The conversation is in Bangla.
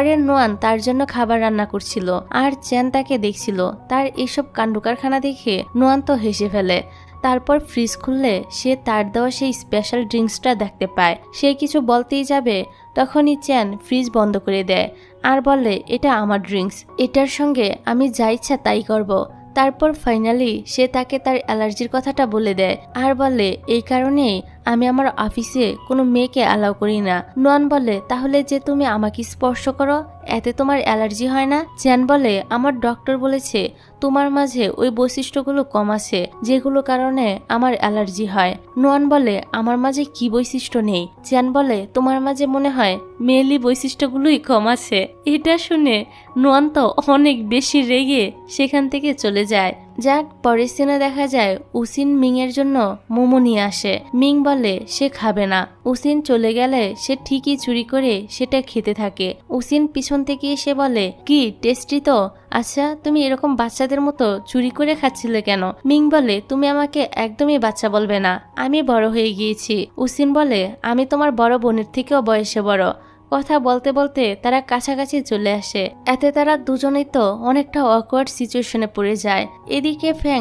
পরে নোয়ান তার জন্য খাবার রান্না করছিল আর চ্যান তাকে দেখছিল। তার এসব কাণ্ডকারখানা দেখে নোয়ান তো হেসে ফেলে। তারপর ফ্রিজ খুললে সে তার দেওয়া সেই স্পেশাল ড্রিঙ্কসটা দেখতে পায়। সে কিছু বলতেই যাবে তখনই চ্যান ফ্রিজ বন্ধ করে দেয় আর বলে, এটা আমার ড্রিঙ্কস, এটার সঙ্গে আমি যা ইচ্ছা তাই করব। তারপর ফাইনালি সে তাকে তার অ্যালার্জির কথাটা বলে দেয় আর বলে, এই কারণেই আমি আমার অফিসে কোনো মেয়েকে অ্যালাউ করি না। নোয়ান বলে, তাহলে যে তুমি আমাকে স্পর্শ করো এতে তোমার অ্যালার্জি হয় না? চ্যান বলে, আমার ডক্টর বলেছে তোমার মাঝে ওই বৈশিষ্ট্যগুলো কম আছে যেগুলো কারণে আমার অ্যালার্জি হয়। নোয়ান বলে, আমার মাঝে কি বৈশিষ্ট্য নেই? চ্যান বলে, তোমার মাঝে মনে হয় মেয়েলি বৈশিষ্ট্যগুলোই কম আছে। এটা শুনে নোয়ান তো অনেক বেশি রেগে সেখান থেকে চলে যায়। যাক, পরের সিনে দেখা যায় উসিন মিং এর জন্য মোমো নিয়ে আসে। মিং বলে সে খাবে না। উসিন চলে গেলে সে ঠিকই চুরি করে সেটা খেতে থাকে। উসিন পিছন থেকে এসে বলে, কি টেস্টি তো, আচ্ছা তুমি এরকম বাচ্চাদের মতো চুরি করে খাচ্ছিলে কেন? মিং বলে, তুমি আমাকে একদমই বাচ্চা বলবে না, আমি বড় হয়ে গিয়েছি। উসিন বলে, আমি তোমার বড় বোনের থেকেও বয়সে বড়। কথা বলতে বলতে তারা কাছাকাছি চলে আসে। এতে তারা দুজনেই তো অনেকটা অকওয়ার্ড সিচুয়েশনে পড়ে যায়। এদিকে ফ্যাং